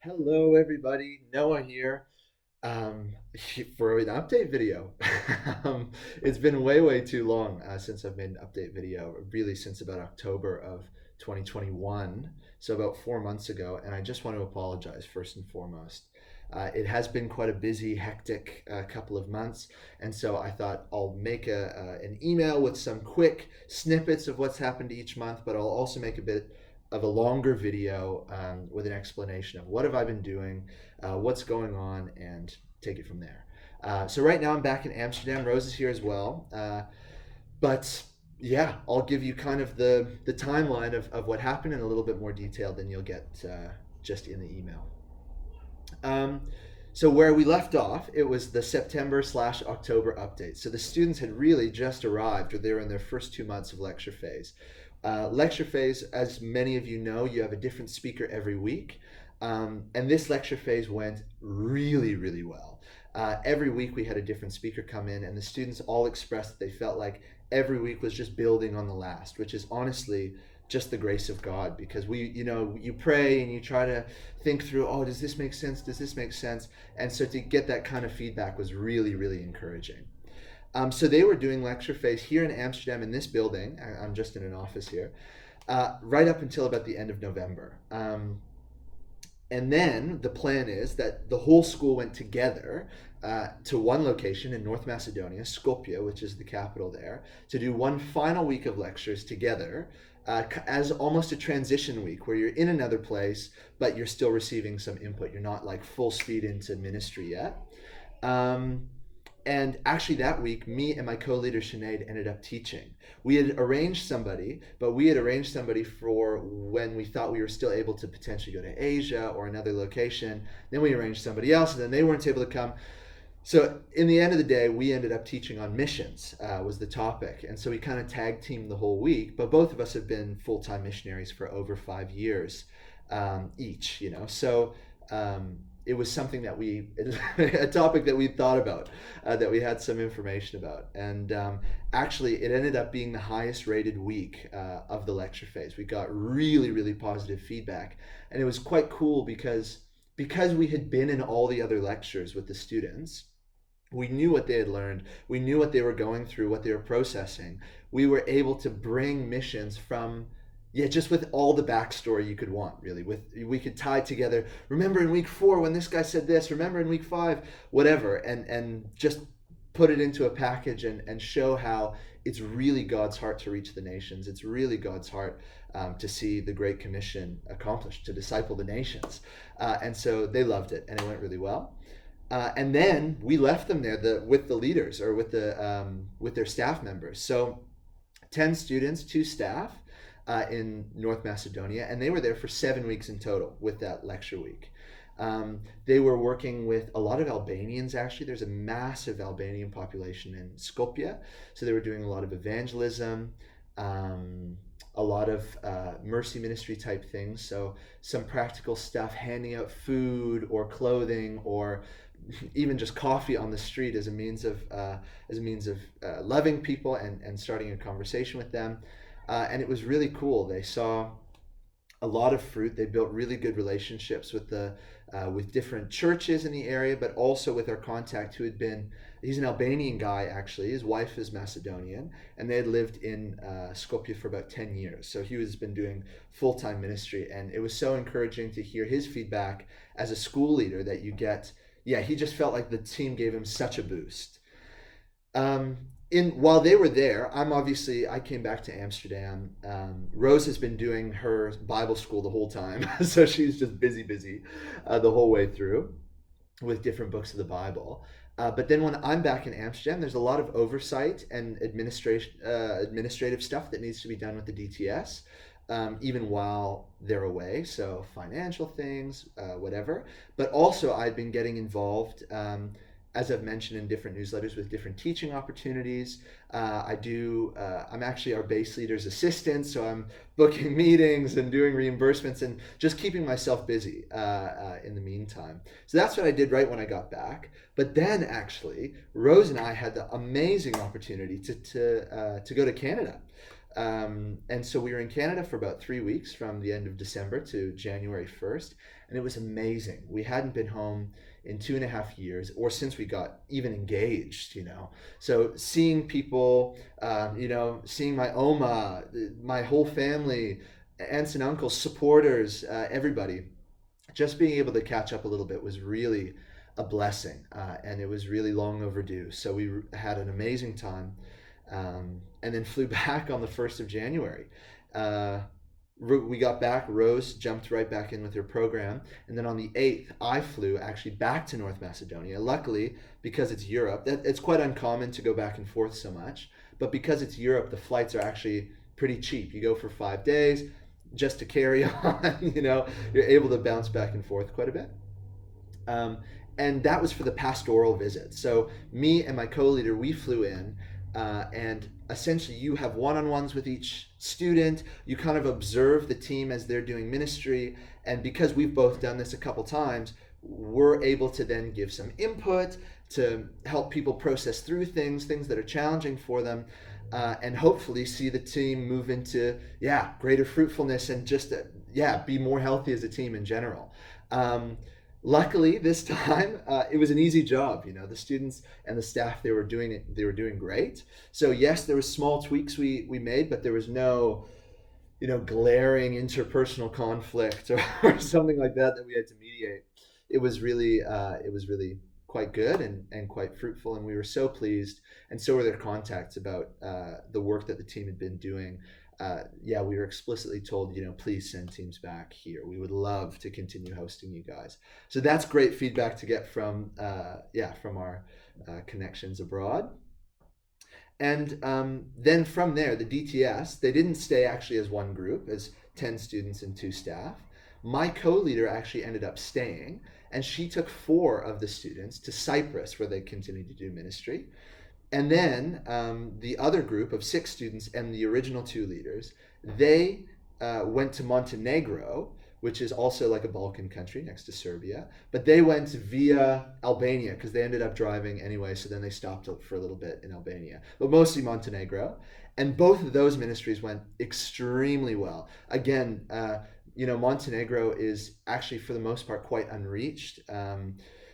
Hello, everybody. Noah here um, for an update video. It's been way too long since I've made an update video, really since about October of 2021, so about 4 months ago, and I just want to apologize first and foremost. It has been quite a busy, hectic couple of months, and so I thought I'll make an email with some quick snippets of what's happened each month, but I'll also make a bit of a longer video with an explanation of what have I been doing, what's going on, and take it from there. So right now I'm back in Amsterdam. Rose is here as well, but yeah, I'll give you kind of the timeline of what happened in a little bit more detail than you'll get just in the email. Um, so where we left off, it was the September/October update. So the students had really just arrived, or they were in their first 2 months of lecture phase. Lecture phase, as many of you know, you have a different speaker every week. And this lecture phase went really well. Every week we had a different speaker come in, and the students all expressed that they felt like every week was just building on the last, which is honestly just the grace of God, because you pray and you try to think through, oh, does this make sense? Does this make sense? And so to get that kind of feedback was really encouraging. So they were doing lecture phase here in Amsterdam in this building. I'm just in an office here, right up until about the end of November. And then the plan is that the whole school went together to one location in North Macedonia, Skopje, which is the capital there, to do one final week of lectures together as almost a transition week where you're in another place, but you're still receiving some input. You're not like full speed into ministry yet. Um, and actually, that week, me and my co leader Sinead ended up teaching. We had arranged somebody, but we had arranged somebody for when we thought we were still able to potentially go to Asia or another location. Then we arranged somebody else, and then they weren't able to come. So, in the end of the day, we ended up teaching on missions, was the topic. And so we kind of tag teamed the whole week, but both of us have been full time missionaries for over 5 years each, you know. So, it was something that a topic that we thought about, that we had some information about. And actually, it ended up being the highest rated week of the lecture phase. We got really positive feedback. And it was quite cool because we had been in all the other lectures with the students. We knew what they had learned. We knew what they were going through, what they were processing. We were able to bring missions from, yeah, just with all the backstory you could want, really. We could tie together. Remember in week 4 when this guy said this. Remember in week 5, whatever, and just put it into a package and show how it's really God's heart to reach the nations. It's really God's heart to see the Great Commission accomplished, to disciple the nations. And so they loved it, and it went really well. And then we left them there with the leaders, or with their staff members. So 10 students, 2 staff in North Macedonia, and they were there for 7 weeks in total with that lecture week. They were working with a lot of Albanians, actually. There's a massive Albanian population in Skopje, so they were doing a lot of evangelism, a lot of mercy ministry type things. So some practical stuff, handing out food or clothing or even just coffee on the street as a means of loving people and starting a conversation with them. And it was really cool. They saw a lot of fruit. They built really good relationships with different churches in the area, but also with our contact who had been. He's an Albanian guy, actually. His wife is Macedonian, and they had lived in Skopje for about 10 years. So he has been doing full-time ministry, and it was so encouraging to hear his feedback as a school leader that you get. Yeah, he just felt like the team gave him such a boost. While they were there, I came back to Amsterdam. Rose has been doing her Bible school the whole time, so she's just busy the whole way through with different books of the Bible. But then when I'm back in Amsterdam, there's a lot of oversight and administrative stuff that needs to be done with the DTS, even while they're away. So financial things, whatever. But also, I've been getting involved. As I've mentioned in different newsletters, with different teaching opportunities. I'm actually our base leader's assistant, so I'm booking meetings and doing reimbursements and just keeping myself busy in the meantime. So that's what I did right when I got back. But then actually, Rose and I had the amazing opportunity to go to Canada. And so we were in Canada for about 3 weeks from the end of December to January 1st. And it was amazing. We hadn't been home in 2.5 years or since we got even engaged, you know. So seeing people, seeing my Oma, my whole family, aunts and uncles, supporters, everybody, just being able to catch up a little bit was really a blessing, and it was really long overdue. So we had an amazing time, and then flew back on the 1st of January. Uh, we got back, Rose jumped right back in with her program, and then on the 8th, I flew actually back to North Macedonia. Luckily, because it's Europe, it's quite uncommon to go back and forth so much, but because it's Europe, the flights are actually pretty cheap. You go for 5 days just to carry on, you're able to bounce back and forth quite a bit. Um, and that was for the pastoral visit. So me and my co-leader, we flew in, and essentially you have one-on-ones with each student. You kind of observe the team as they're doing ministry, and because we've both done this a couple times, we're able to then give some input to help people process through things that are challenging for them, and hopefully see the team move into greater fruitfulness and just be more healthy as a team in general. Luckily, this time it was an easy job. The students and the staff, they were doing great. So yes, there was small tweaks we made, but there was no glaring interpersonal conflict or something like that we had to mediate. It was really quite good and quite fruitful, and we were so pleased, and so were their contacts about the work that the team had been doing. We were explicitly told, please send teams back here. We would love to continue hosting you guys. So that's great feedback to get from our connections abroad. And then from there, the DTS, they didn't stay actually as one group, as 10 students and 2 staff. My co-leader actually ended up staying, and she took 4 of the students to Cyprus, where they continued to do ministry. And then the other group of 6 students and the original 2 leaders, they went to Montenegro, which is also like a Balkan country next to Serbia. But they went via Albania because they ended up driving anyway. So then they stopped for a little bit in Albania, but mostly Montenegro. And both of those ministries went extremely well. Again, Montenegro is actually for the most part quite unreached.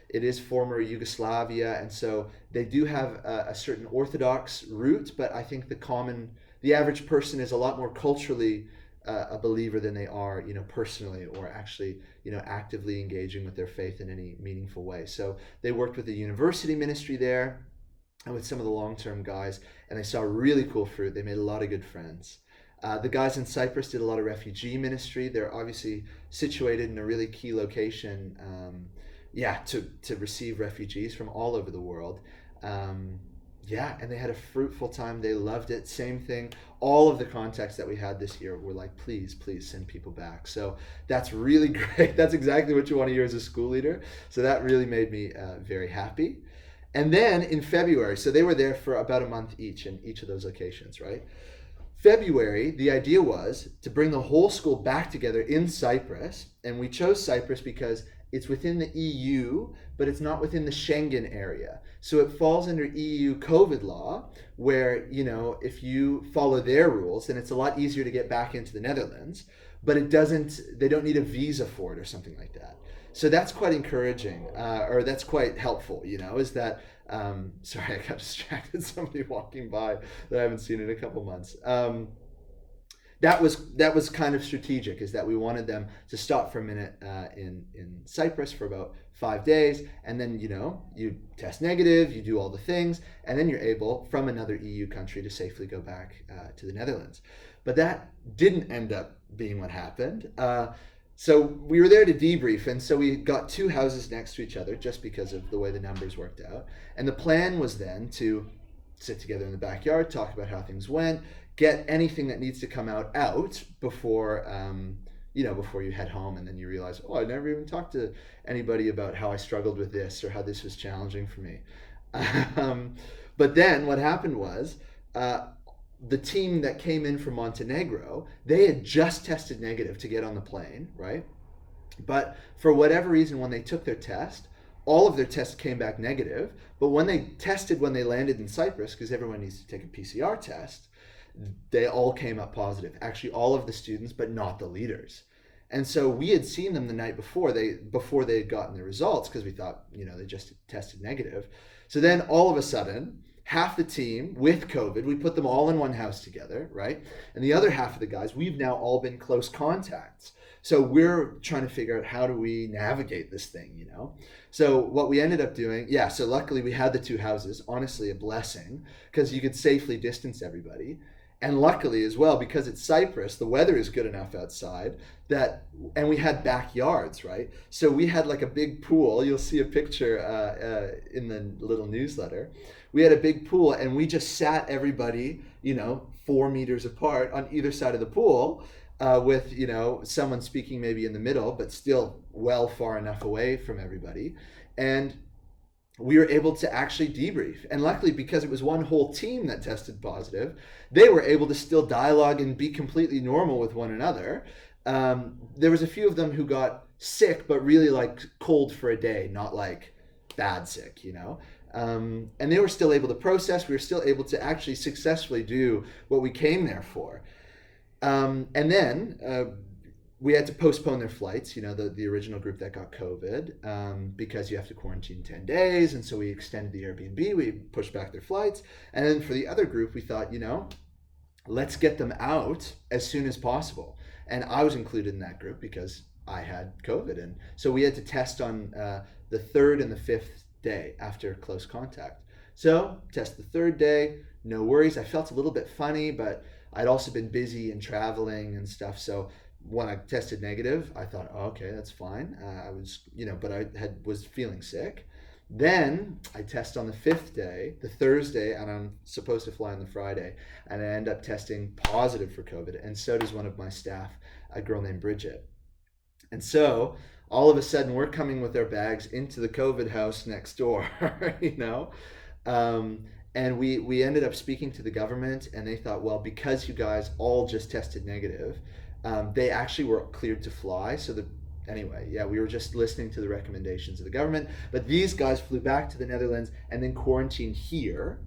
It is former Yugoslavia, and so they do have a certain Orthodox root, but I think the average person is a lot more culturally a believer than they are, personally, or actually, actively engaging with their faith in any meaningful way. So they worked with the university ministry there and with some of the long-term guys, and they saw really cool fruit. They made a lot of good friends. The guys in Cyprus did a lot of refugee ministry. They're obviously situated in a really key location, to receive refugees from all over the world. And they had a fruitful time. They loved it. Same thing. All of the contacts that we had this year were like, please send people back. So that's really great. That's exactly what you want to hear as a school leader. So that really made me very happy. And then in February, so they were there for about a month each in each of those locations, right? February, the idea was to bring the whole school back together in Cyprus. And we chose Cyprus because it's within the EU, but it's not within the Schengen area. So it falls under EU COVID law, where, if you follow their rules, then it's a lot easier to get back into the Netherlands, but they don't need a visa for it or something like that. So that's quite encouraging, or that's quite helpful, is that, sorry, I got distracted, somebody walking by that I haven't seen in a couple months. That was kind of strategic, is that we wanted them to stop for a minute in Cyprus for about 5 days, and then you test negative, you do all the things, and then you're able from another EU country to safely go back to the Netherlands. But that didn't end up being what happened. So we were there to debrief, and so we got 2 houses next to each other just because of the way the numbers worked out. And the plan was then to sit together in the backyard, talk about how things went, get anything that needs to come out before before you head home, and then you realize, I never even talked to anybody about how I struggled with this or how this was challenging for me. But then what happened was the team that came in from Montenegro, they had just tested negative to get on the plane, right? But for whatever reason, when they took their test, all of their tests came back negative. But when they landed in Cyprus, because everyone needs to take a PCR test, they all came up positive. Actually, all of the students, but not the leaders. And so we had seen them the night before they had gotten the results, because we thought, they just tested negative. So then all of a sudden, half the team with COVID, we put them all in one house together, right? And the other half of the guys, we've now all been close contacts. So we're trying to figure out, how do we navigate this thing. So what we ended up doing, so luckily we had the two houses, honestly a blessing, because you could safely distance everybody. And luckily as well, because it's Cyprus, the weather is good enough outside and we had backyards, right? So we had like a big pool. You'll see a picture in the little newsletter. We had a big pool, and we just sat everybody, 4 meters apart on either side of the pool, with, someone speaking maybe in the middle, but still well far enough away from everybody. And we were able to actually debrief. And luckily, because it was one whole team that tested positive, they were able to still dialogue and be completely normal with one another. There was a few of them who got sick, but really like cold for a day, not like bad sick, and they were still able to process. We were still able to actually successfully do what we came there for. And then we had to postpone their flights, the original group that got COVID, because you have to quarantine 10 days. And so we extended the Airbnb, we pushed back their flights. And then for the other group, we thought, let's get them out as soon as possible. And I was included in that group because I had COVID. And so we had to test on the third and the fifth day after close contact. So test the third day, no worries. I felt a little bit funny, but I'd also been busy and traveling and stuff. So when I tested negative, I thought, oh, okay, that's fine. I was, but I was feeling sick. Then I test on the fifth day, the Thursday, and I'm supposed to fly on the Friday, and I end up testing positive for COVID. And so does one of my staff, a girl named Bridget. And so all of a sudden, we're coming with our bags into the COVID house next door, and we ended up speaking to the government, and they thought, well, because you guys all just tested negative, they actually were cleared to fly. So we were just listening to the recommendations of the government. But these guys flew back to the Netherlands and then quarantined here.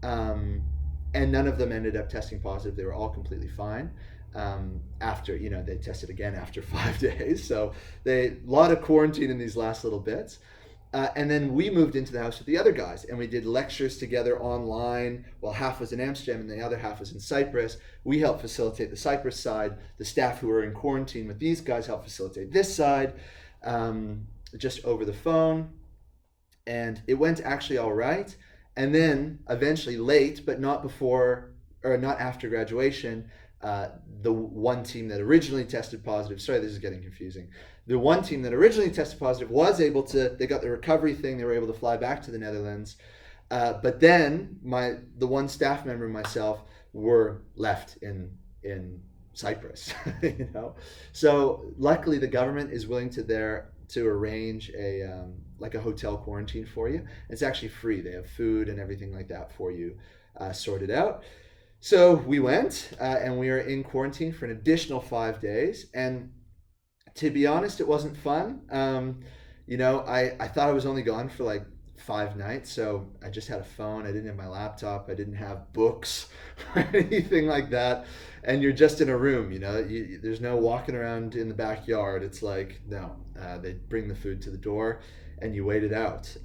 And none of them ended up testing positive. They were all completely fine. After, they tested again after 5 days. So a lot of quarantine in these last little bits. And then we moved into the house with the other guys, and we did lectures together online. Well, half was in Amsterdam and the other half was in Cyprus. We helped facilitate the Cyprus side. The staff who were in quarantine with these guys helped facilitate this side, just over the phone. And it went actually all right. And then eventually late, but not after graduation, the one team that originally tested positive, sorry, this is getting confusing. The one team that originally tested positive was able to, they got the recovery thing, they were able to fly back to the Netherlands. But then the one staff member and myself were left in Cyprus, So luckily the government is willing to arrange a hotel quarantine for you. It's actually free. They have food and everything like that for you sorted out. So we went and we were in quarantine for an additional 5 days. And to be honest, it wasn't fun. I thought I was only gone for like 5 nights. So I just had a phone. I didn't have my laptop. I didn't have books or anything like that. And you're just in a room, there's no walking around in the backyard. It's like, no, they bring the food to the door and you wait it out.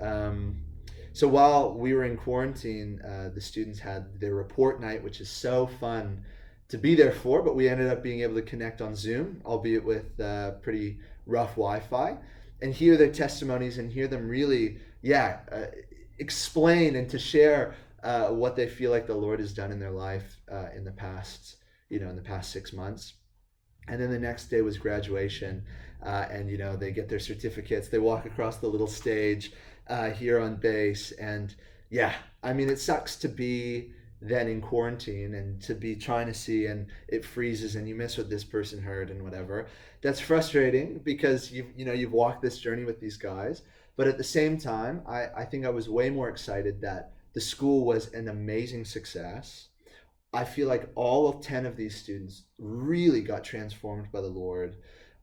So while we were in quarantine, the students had their report night, which is so fun to be there for, but we ended up being able to connect on Zoom, albeit with pretty rough Wi-Fi, and hear their testimonies and hear them really, explain and to share what they feel like the Lord has done in their life in the past 6 months. And then the next day was graduation, and they get their certificates. They walk across the little stage here on base, and it sucks to be then in quarantine and to be trying to see, and it freezes and you miss what this person heard and whatever. That's frustrating because you've walked this journey with these guys, but at the same time, I think I was way more excited that the school was an amazing success. I feel like all of 10 of these students really got transformed by the Lord.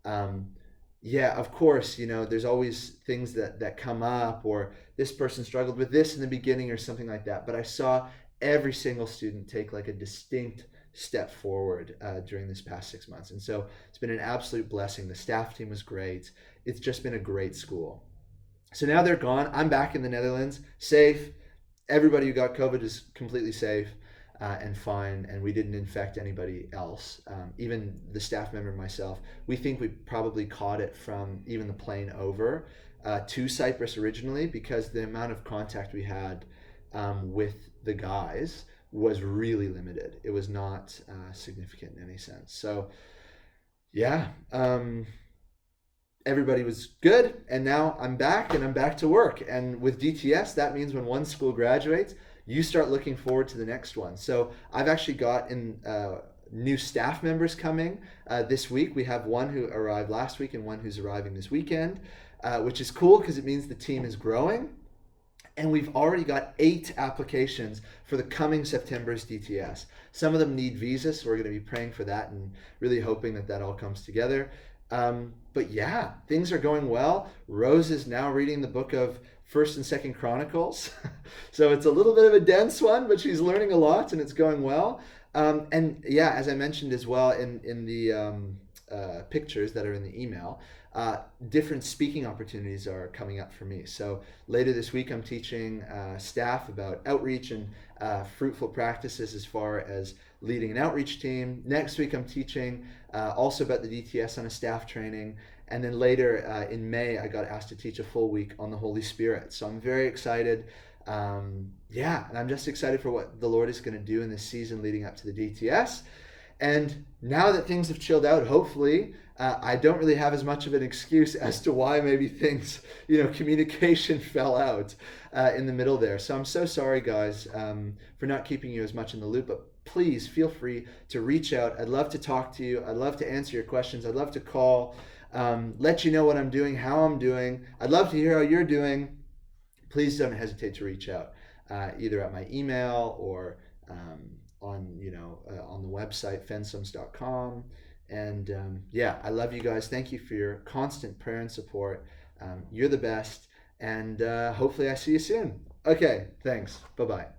Of course, there's always things that come up, or this person struggled with this in the beginning or something like that. But I saw every single student take like a distinct step forward during this past 6 months. And so it's been an absolute blessing. The staff team was great. It's just been a great school. So now they're gone. I'm back in the Netherlands, safe. Everybody who got COVID is completely safe and fine, and we didn't infect anybody else. Even the staff member, myself, we think we probably caught it from even the plane over to Cyprus originally, because the amount of contact we had with the guys was really limited. It was not significant in any sense. So yeah, everybody was good, and now I'm back and I'm back to work. And with DTS, that means when one school graduates, you start looking forward to the next one. So I've actually got new staff members coming this week. We have one who arrived last week and one who's arriving this weekend, which is cool because it means the team is growing. And we've already got 8 applications for the coming September's DTS. Some of them need visas, so we're going to be praying for that and really hoping that that all comes together. But yeah, things are going well. Rose is now reading the book of First and Second Chronicles. So it's a little bit of a dense one, but she's learning a lot and it's going well. And yeah, as I mentioned as well in the pictures that are in the email, different speaking opportunities are coming up for me. So later this week, I'm teaching staff about outreach and fruitful practices as far as leading an outreach team. Next week, I'm teaching also about the DTS on a staff training. And then later in May, I got asked to teach a full week on the Holy Spirit. So I'm very excited. Yeah, and I'm just excited for what the Lord is going to do in this season leading up to the DTS. And now that things have chilled out, hopefully, I don't really have as much of an excuse as to why maybe things, communication fell out in the middle there. So I'm so sorry, guys, for not keeping you as much in the loop. But please feel free to reach out. I'd love to talk to you. I'd love to answer your questions. I'd love to call, let you know what I'm doing, how I'm doing. I'd love to hear how you're doing. Please don't hesitate to reach out, either at my email or on the website fensums.com. And yeah, I love you guys. Thank you for your constant prayer and support. You're the best, and hopefully I see you soon. Okay, thanks. Bye-bye.